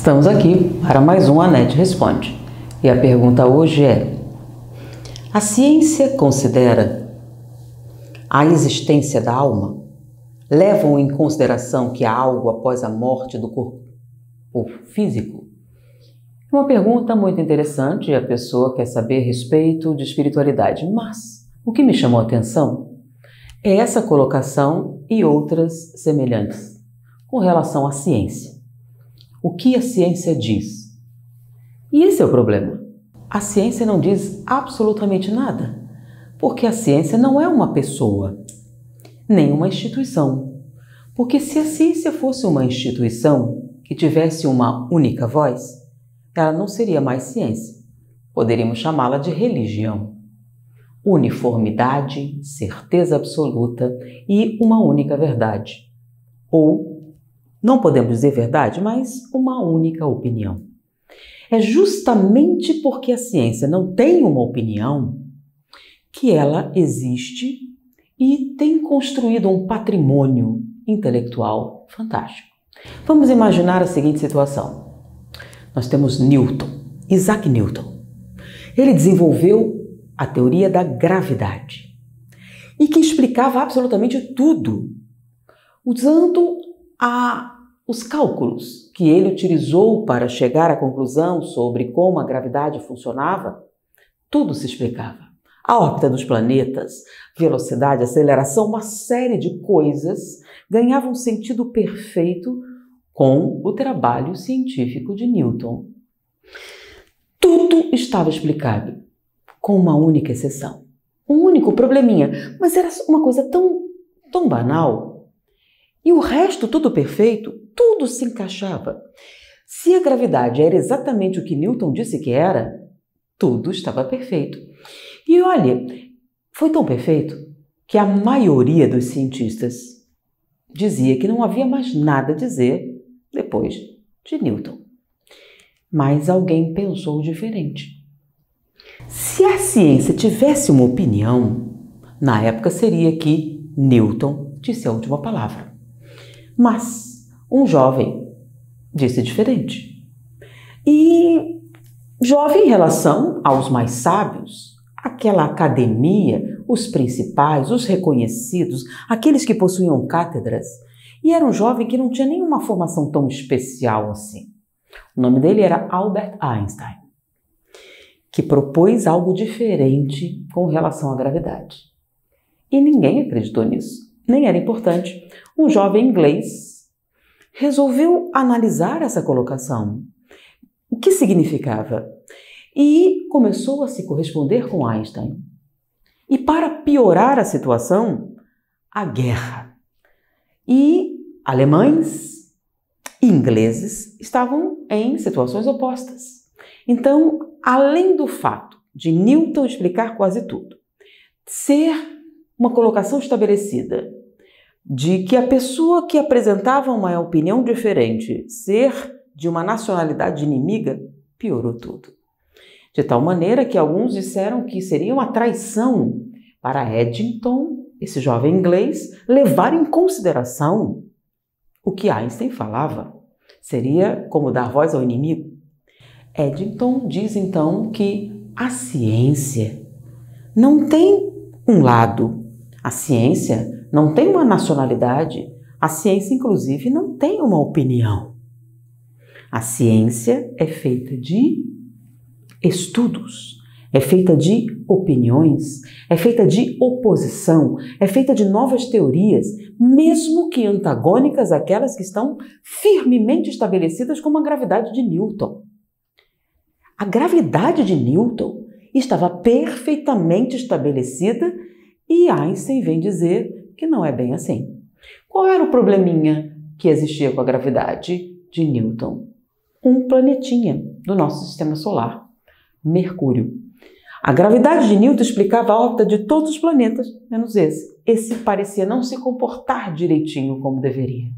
Estamos aqui para mais um Anete Responde. E a pergunta hoje é: a ciência considera a existência da alma? Levam em consideração que há algo após a morte do corpo físico? É uma pergunta muito interessante e a pessoa quer saber a respeito de espiritualidade. Mas o que me chamou a atenção é essa colocação e outras semelhantes com relação à ciência. O que a ciência diz? E esse é o problema. A ciência não diz absolutamente nada, porque a ciência não é uma pessoa, nem uma instituição. Porque se a ciência fosse uma instituição que tivesse uma única voz, ela não seria mais ciência. Poderíamos chamá-la de religião. Uniformidade, certeza absoluta e uma única verdade. Ou, não podemos dizer verdade, mas uma única opinião. É justamente porque a ciência não tem uma opinião que ela existe e tem construído um patrimônio intelectual fantástico. Vamos imaginar a seguinte situação. Nós temos Newton, Isaac Newton. Ele desenvolveu a teoria da gravidade e que explicava absolutamente tudo, usando os cálculos que ele utilizou para chegar à conclusão sobre como a gravidade funcionava. Tudo se explicava. A órbita dos planetas, velocidade, aceleração, uma série de coisas ganhavam sentido perfeito com o trabalho científico de Newton. Tudo estava explicado, com uma única exceção. Um único probleminha, mas era uma coisa tão banal. E o resto, tudo perfeito, tudo se encaixava. Se a gravidade era exatamente o que Newton disse que era, tudo estava perfeito. E olha, foi tão perfeito que a maioria dos cientistas dizia que não havia mais nada a dizer depois de Newton. Mas alguém pensou diferente. Se a ciência tivesse uma opinião, na época seria que Newton disse a última palavra. Mas um jovem disse diferente. E jovem em relação aos mais sábios, aquela academia, os principais, os reconhecidos, aqueles que possuíam cátedras, e era um jovem que não tinha nenhuma formação tão especial assim. O nome dele era Albert Einstein, que propôs algo diferente com relação à gravidade. E ninguém acreditou nisso, nem era importante. Um jovem inglês resolveu analisar essa colocação. O que significava? E começou a se corresponder com Einstein. E para piorar a situação, a guerra. E alemães e ingleses estavam em situações opostas. Então, além do fato de Newton explicar quase tudo, ser uma colocação estabelecida de que a pessoa que apresentava uma opinião diferente ser de uma nacionalidade inimiga, piorou tudo. De tal maneira que alguns disseram que seria uma traição para Eddington, esse jovem inglês, levar em consideração o que Einstein falava. Seria como dar voz ao inimigo. Eddington diz então que a ciência não tem um lado. A ciência não tem uma nacionalidade. A ciência, inclusive, não tem uma opinião. A ciência é feita de estudos, é feita de opiniões, é feita de oposição, é feita de novas teorias, mesmo que antagônicas àquelas que estão firmemente estabelecidas como a gravidade de Newton. A gravidade de Newton estava perfeitamente estabelecida e Einstein vem dizer que não é bem assim. Qual era o probleminha que existia com a gravidade de Newton? Um planetinha do nosso sistema solar, Mercúrio. A gravidade de Newton explicava a órbita de todos os planetas, menos esse. Esse parecia não se comportar direitinho como deveria.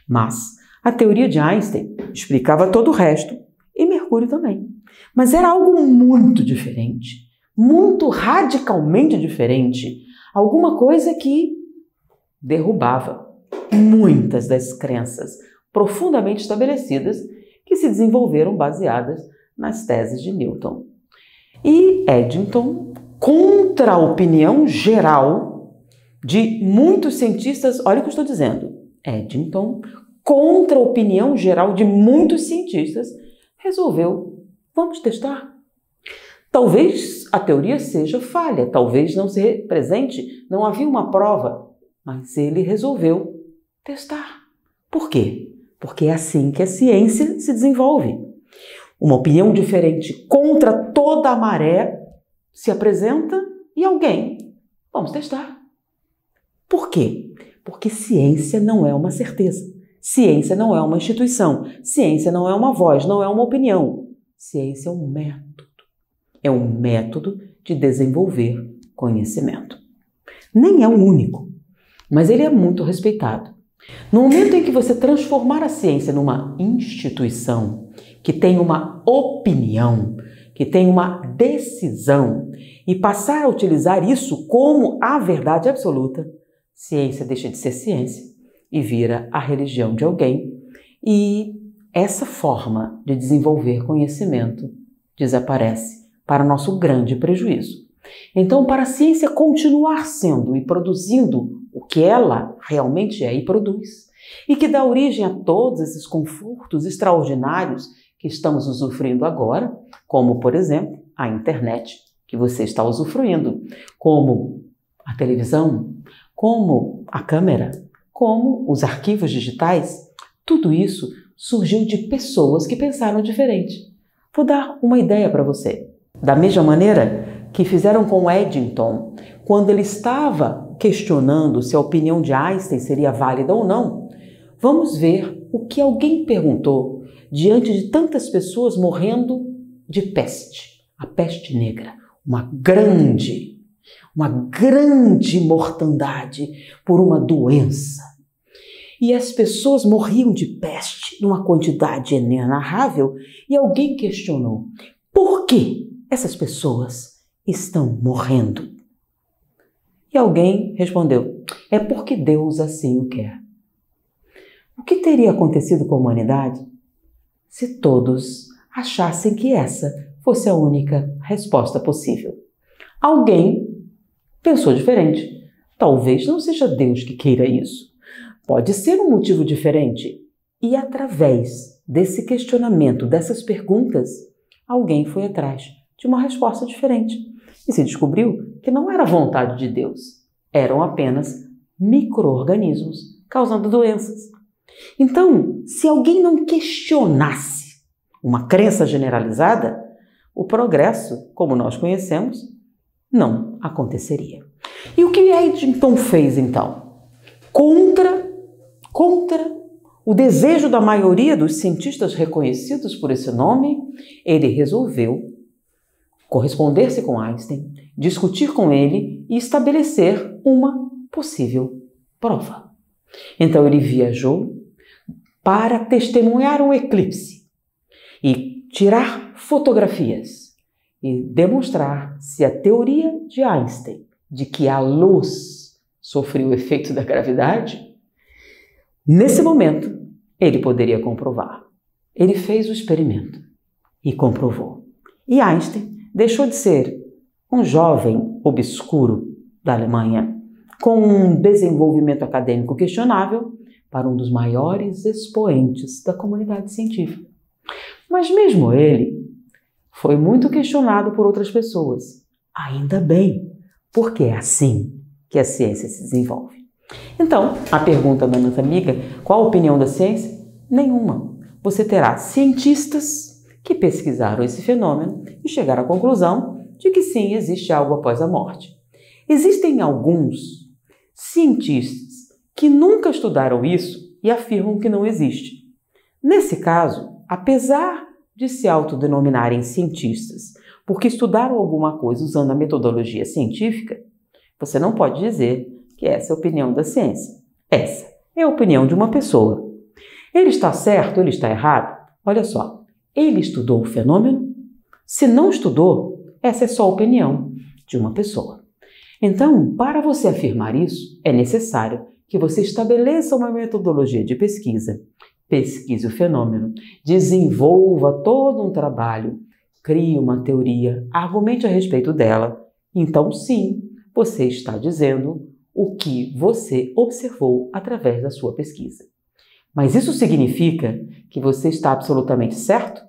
Mas a teoria de Einstein explicava todo o resto, e Mercúrio também. Mas era algo muito diferente, muito radicalmente diferente. Alguma coisa que derrubava muitas das crenças profundamente estabelecidas que se desenvolveram baseadas nas teses de Newton. E Eddington, contra a opinião geral de muitos cientistas, olha o que eu estou dizendo, Eddington, contra a opinião geral de muitos cientistas, resolveu, vamos testar. Talvez a teoria seja falha, talvez não se represente, não havia uma prova, mas ele resolveu testar. Por quê? Porque é assim que a ciência se desenvolve. Uma opinião diferente contra toda a maré se apresenta e alguém, vamos testar. Por quê? Porque ciência não é uma certeza. Ciência não é uma instituição. Ciência não é uma voz, não é uma opinião. Ciência é um método. É um método de desenvolver conhecimento. Nem é o único, mas ele é muito respeitado. No momento em que você transformar a ciência numa instituição que tem uma opinião, que tem uma decisão e passar a utilizar isso como a verdade absoluta, ciência deixa de ser ciência e vira a religião de alguém, e essa forma de desenvolver conhecimento desaparece para nosso grande prejuízo. Então, para a ciência continuar sendo e produzindo o que ela realmente é e produz, e que dá origem a todos esses confortos extraordinários que estamos usufruindo agora, como, por exemplo, a internet que você está usufruindo, como a televisão, como a câmera, como os arquivos digitais, tudo isso surgiu de pessoas que pensaram diferente. Vou dar uma ideia para você. Da mesma maneira que fizeram com Eddington, quando ele estava questionando se a opinião de Einstein seria válida ou não, vamos ver o que alguém perguntou diante de tantas pessoas morrendo de peste, a peste negra, uma grande mortandade por uma doença. E as pessoas morriam de peste numa quantidade inenarrável e alguém questionou: por que essas pessoas estão morrendo? E alguém respondeu: é porque Deus assim o quer. O que teria acontecido com a humanidade se todos achassem que essa fosse a única resposta possível? Alguém pensou diferente. Talvez não seja Deus que queira isso. Pode ser um motivo diferente. E através desse questionamento, dessas perguntas, alguém foi atrás de uma resposta diferente. E se descobriu que não era vontade de Deus. Eram apenas micro-organismos causando doenças. Então, se alguém não questionasse uma crença generalizada, o progresso, como nós conhecemos, não aconteceria. E o que Eddington fez, então? Contra o desejo da maioria dos cientistas reconhecidos por esse nome, ele resolveu corresponder-se com Einstein, discutir com ele e estabelecer uma possível prova. Então ele viajou para testemunhar um eclipse e tirar fotografias e demonstrar se a teoria de Einstein de que a luz sofreu o efeito da gravidade, nesse momento ele poderia comprovar. Ele fez o experimento e comprovou. E Einstein deixou de ser um jovem obscuro da Alemanha, com um desenvolvimento acadêmico questionável, para um dos maiores expoentes da comunidade científica. Mas mesmo ele foi muito questionado por outras pessoas. Ainda bem, porque é assim que a ciência se desenvolve. Então, a pergunta da nossa amiga, qual a opinião da ciência? Nenhuma. Você terá cientistas que pesquisaram esse fenômeno e chegaram à conclusão de que sim, existe algo após a morte. Existem alguns cientistas que nunca estudaram isso e afirmam que não existe. Nesse caso, apesar de se autodenominarem cientistas porque estudaram alguma coisa usando a metodologia científica, você não pode dizer que essa é a opinião da ciência. Essa é a opinião de uma pessoa. Ele está certo, ele está errado? Olha só, ele estudou o fenômeno? Se não estudou, essa é só a opinião de uma pessoa. Então, para você afirmar isso, é necessário que você estabeleça uma metodologia de pesquisa, pesquise o fenômeno, desenvolva todo um trabalho, crie uma teoria, argumente a respeito dela. Então, sim, você está dizendo o que você observou através da sua pesquisa. Mas isso significa que você está absolutamente certo?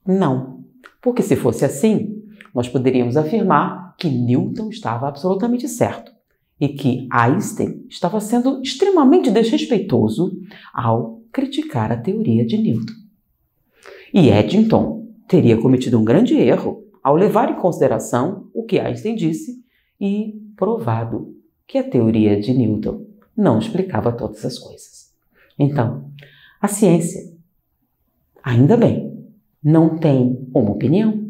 Não, porque se fosse assim, nós poderíamos afirmar que Newton estava absolutamente certo e que Einstein estava sendo extremamente desrespeitoso ao criticar a teoria de Newton. E Eddington teria cometido um grande erro ao levar em consideração o que Einstein disse e provado que a teoria de Newton não explicava todas as coisas. Então, a ciência, ainda bem, não tem uma opinião,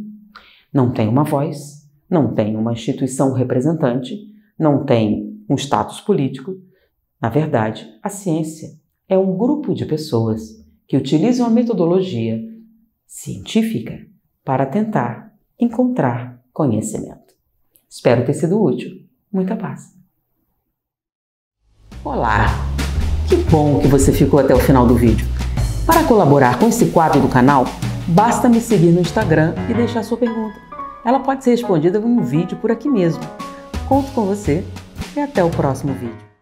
não tem uma voz, não tem uma instituição representante, não tem um status político. Na verdade, a ciência é um grupo de pessoas que utilizam a metodologia científica para tentar encontrar conhecimento. Espero ter sido útil. Muita paz. Olá! Que bom que você ficou até o final do vídeo. Para colaborar com esse quadro do canal, basta me seguir no Instagram e deixar sua pergunta. Ela pode ser respondida em um vídeo por aqui mesmo. Conto com você e até o próximo vídeo.